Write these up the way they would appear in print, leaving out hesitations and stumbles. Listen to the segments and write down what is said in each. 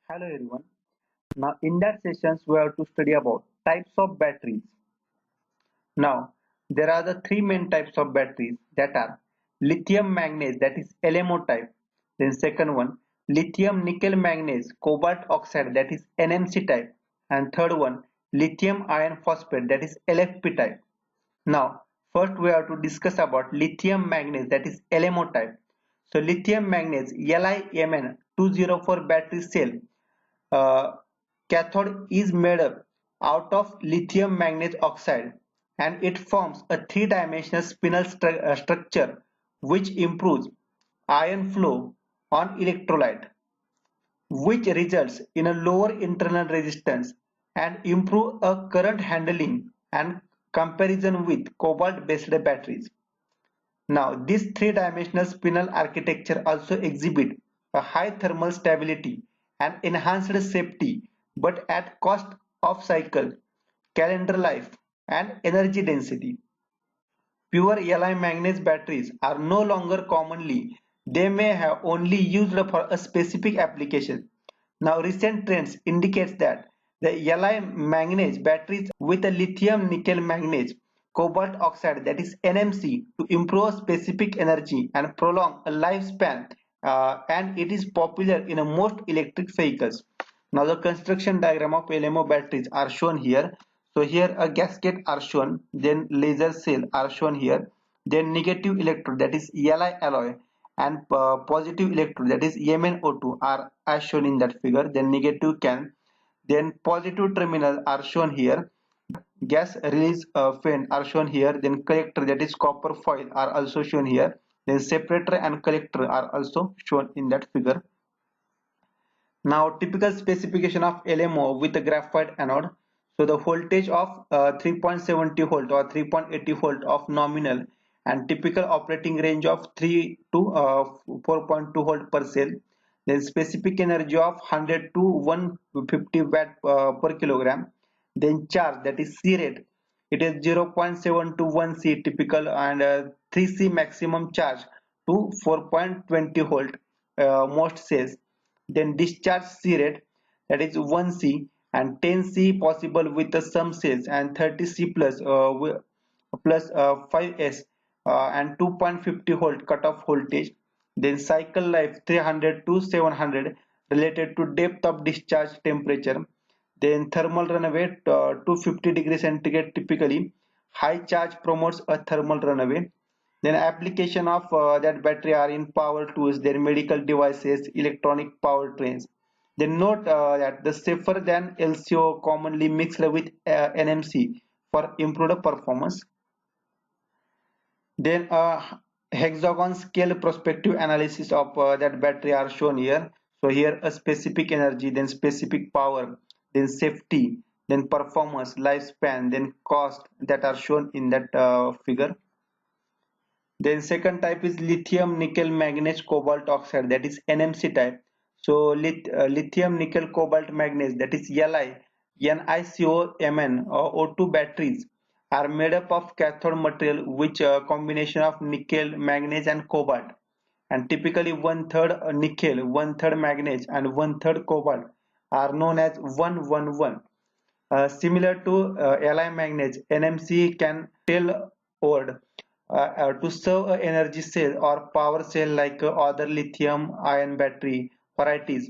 Hello everyone. Now in that sessions we have to study about types of batteries. Now there are the three main types of batteries that are lithium manganese, that is LMO type. Then second one lithium nickel manganese cobalt oxide, that is NMC type. And third one lithium iron phosphate, that is LFP type. Now, first we have to discuss about lithium manganese, that is LMO type. So lithium manganese LiMn204 battery cell uh, cathode is made up out of lithium manganese oxide, and it forms a three-dimensional structure which improves ion flow on electrolyte, which results in a lower internal resistance and improve a current handling and comparison with cobalt-based batteries. Now, this three-dimensional spinel architecture also exhibit a high thermal stability and enhanced safety, but at cost of cycle, calendar life, and energy density. Pure Li manganese batteries are no longer commonly. They may have only used for a specific application. Now recent trends indicates that the Li manganese batteries with a lithium nickel manganese cobalt oxide, that is NMC, to improve specific energy and prolong a lifespan, and it is popular in most electric vehicles. Now the construction diagram of LMO batteries are shown here. So here a gasket are shown, then laser cell are shown here, then negative electrode, that is Li alloy, and positive electrode, that is MnO2, are as shown in that figure. Then negative can, then positive terminal are shown here, gas release fan are shown here, then collector, that is copper foil, are also shown here, then separator and collector are also shown in that figure. Now typical specification of LMO with a graphite anode. So the voltage of 3.70 volt or 3.80 volt of nominal, and typical operating range of 3 to 4.2 volt per cell. Then specific energy of 100 to 150 watt per kilogram. Then charge, that is C rate. It is 0.7 to 1 C typical, and 3 C maximum charge to 4.20 volt most cells. Then discharge C rate, that is 1 C, and 10 C possible with the some cells, and 30 C plus plus 5 S, and 2.50 volt cutoff voltage. Then cycle life 300 to 700 related to depth of discharge, temperature. Then thermal runaway 250 degrees centigrade typically. High charge promotes a thermal runaway. Then application of that battery are in power tools, then medical devices, electronic power trains. Then note that the safer than LCO commonly mixed with NMC for improved performance. Then hexagon scale prospective analysis of that battery are shown here. So here a specific energy, then specific power, then safety, then performance, lifespan, then cost, that are shown in that figure. Then second type is lithium nickel manganese cobalt oxide, that is NMC type. So lithium nickel cobalt manganese, that is Li NiCoMn or O2 batteries are made up of cathode material which combination of nickel, manganese and cobalt, and typically one third nickel, one third manganese and one third cobalt are known as 111. Similar to Li manganese, NMC can tell word to serve a energy cell or power cell like other lithium ion battery varieties.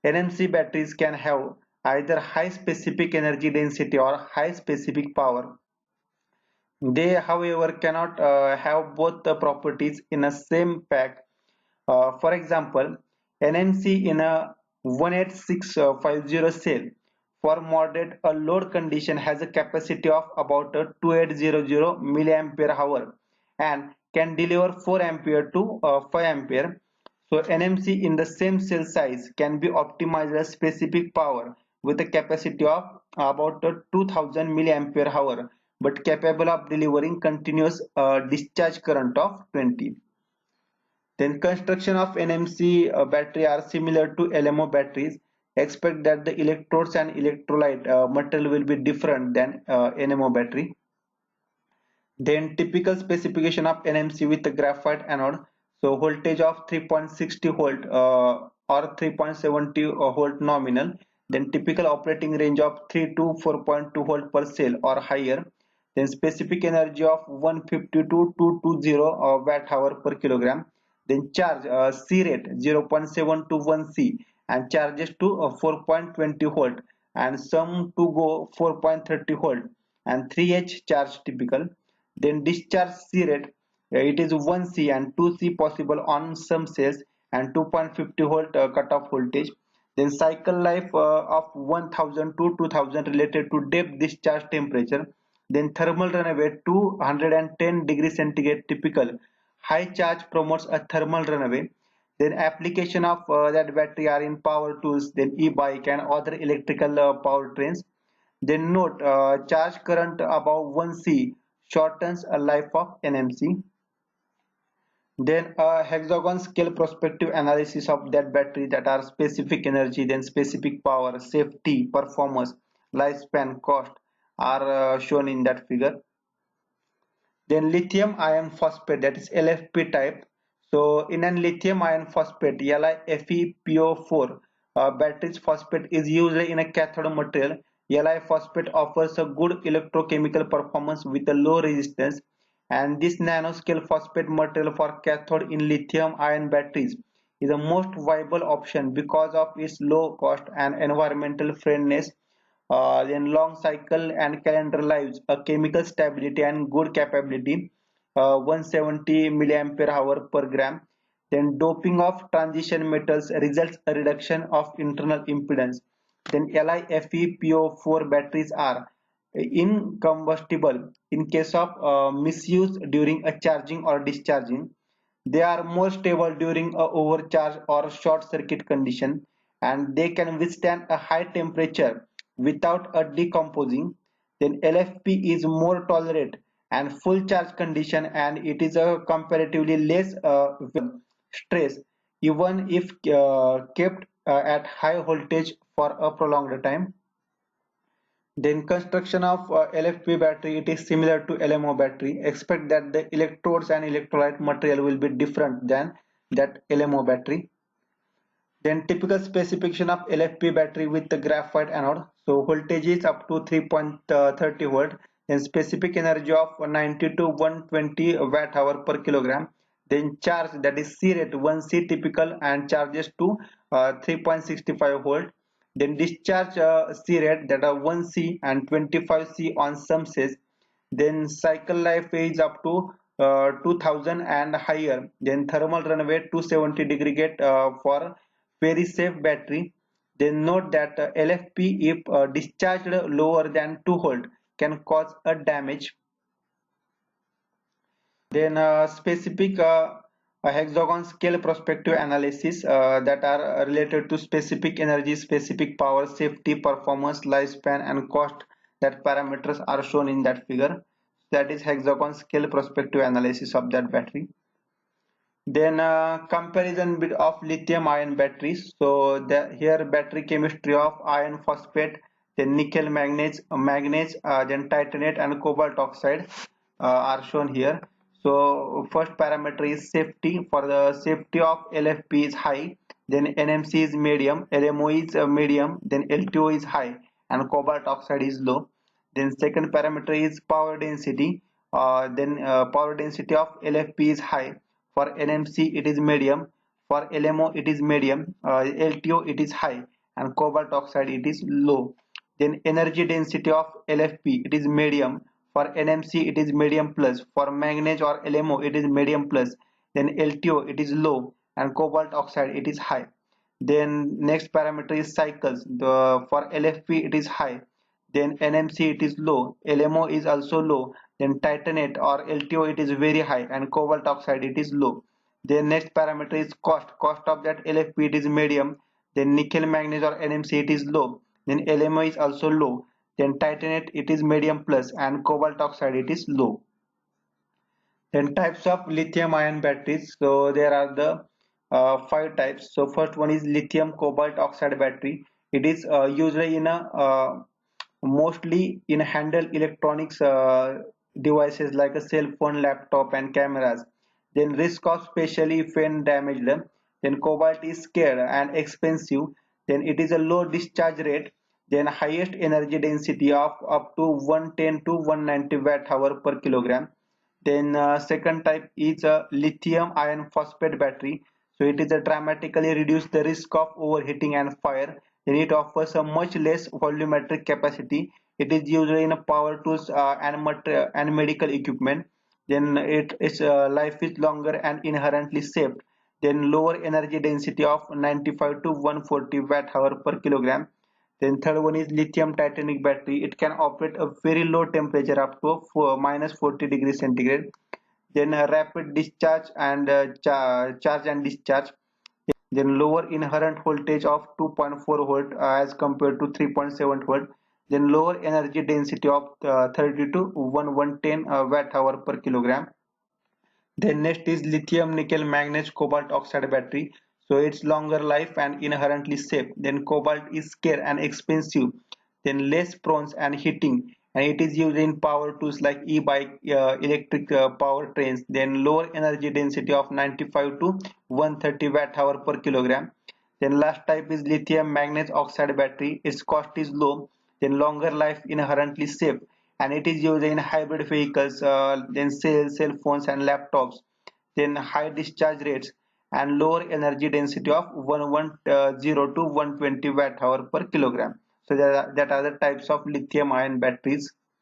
NMC batteries can have either high specific energy density or high specific power. They, however, cannot have both the properties in a same pack. For example, NMC in a 18650 cell for moderate a load condition has a capacity of about 2800 milliampere hour and can deliver 4 ampere to 5 ampere. So NMC in the same cell size can be optimized as specific power with a capacity of about 2000 milliampere hour, but capable of delivering continuous discharge current of 20. Then construction of NMC battery are similar to LMO batteries, except that the electrodes and electrolyte material will be different than NMO battery. Then typical specification of NMC with the graphite anode. So voltage of 3.60 volt or 3.70 volt nominal. Then typical operating range of 3 to 4.2 volt per cell or higher. Then specific energy of 150 to 220 watt hour per kilogram. Then charge C rate 0.7 to 1 C and charges to 4.20 volt and some to go 4.30 volt and 3H charge typical. Then discharge C rate it is 1 C and 2 C possible on some cells and 2.50 volt cutoff voltage. Then cycle life of 1000 to 2000 related to depth discharge temperature. Then thermal runaway 210 degrees centigrade typical. High charge promotes a thermal runaway. Then application of that battery are in power tools, then e-bike and other electrical power trains. Then note charge current above 1 C shortens a life of NMC. Then a hexagon scale prospective analysis of that battery that are specific energy, then specific power, safety, performance, lifespan, cost are shown in that figure. Then lithium iron phosphate, that is LFP type. So in an lithium iron phosphate LiFePO4 batteries phosphate is usually in a cathode material. Li phosphate offers a good electrochemical performance with a low resistance, and this nanoscale phosphate material for cathode in lithium ion batteries is the most viable option because of its low cost and environmental friendliness, then long cycle and calendar lives, chemical stability and good capability, 170 milliampere hour per gram. Then doping of transition metals results a reduction of internal impedance. Then LiFePO4 batteries are incombustible in case of misuse during a charging or discharging. They are more stable during a overcharge or short circuit condition, and they can withstand a high temperature without a decomposing. Then LFP is more tolerant and full charge condition, and it is a comparatively less stress even if kept at high voltage for a prolonged time. Then construction of LFP battery, it is similar to LMO battery. Expect that the electrodes and electrolyte material will be different than that LMO battery. Then typical specification of LFP battery with the graphite anode. So voltage is up to 3.30 volt. Then specific energy of 90 to 120 watt hour per kilogram. Then charge, that is C rate 1C typical and charges to 3.65 volt. Then discharge C rate that are 1C and 25C on some cells. Then cycle life is up to 2000 and higher. Then thermal runaway 270 degree get for very safe battery. Then note that LFP if discharged lower than 2 volt can cause a damage. Then specific a hexagon scale prospective analysis that are related to specific energy, specific power, safety, performance, lifespan and cost. That parameters are shown in that figure. That is hexagon scale prospective analysis of that battery. Then comparison bit of lithium ion batteries. So here battery chemistry of iron phosphate, then nickel manganese, then titanate and cobalt oxide are shown here. So first parameter is safety. For the safety of LFP is high, then NMC is medium, LMO is medium, then LTO is high, and cobalt oxide is low. Then second parameter is power density. Then power density of LFP is high. For NMC it is medium. For LMO it is medium. LTO it is high, and cobalt oxide it is low. Then energy density of LFP it is medium. For NMC it is medium plus. For manganese or LMO it is medium plus. Then LTO it is low, and cobalt oxide it is high. Then next parameter is cycles. For LFP it is high, then NMC it is low, LMO is also low, then titanate or LTO it is very high, and cobalt oxide it is low. Then next parameter is cost of that LFP it is medium, then nickel manganese or NMC it is low, then LMO is also low, then titanate it is medium plus, and cobalt oxide it is low. Then types of lithium ion batteries. So there are the five types. So first one is lithium cobalt oxide battery. It is usually in a mostly in handle electronics devices like a cell phone, laptop, and cameras. Then risk of specially when damaged. Then cobalt is scarce and expensive. Then it is a low discharge rate. Then highest energy density of up to 110 to 190 watt hour per kilogram. Then second type is a lithium iron phosphate battery. So it is a dramatically reduce the risk of overheating and fire. Then it offers a much less volumetric capacity. It is used in power tools and medical equipment. Then its life is longer and inherently safe. Then lower energy density of 95 to 140 watt hour per kilogram. Then third one is lithium titanic battery. It can operate a very low temperature up to minus 40 degrees centigrade. Then a rapid discharge and charge and discharge. Then lower inherent voltage of 2.4 volt as compared to 3.7 volt. Then lower energy density of 30 to 110 watt hour per kilogram. Then next is lithium nickel manganese cobalt oxide battery. So it's longer life and inherently safe. Then cobalt is scarce and expensive. Then less prone and heating. And it is used in power tools like e-bike, electric power trains. Then lower energy density of 95 to 130 watt hour per kilogram. Then last type is lithium manganese oxide battery. Its cost is low, then longer life, inherently safe, and it is used in hybrid vehicles, then cell phones and laptops. Then high discharge rates and lower energy density of 110 to 120 watt hour per kilogram. So that are the types of lithium ion batteries.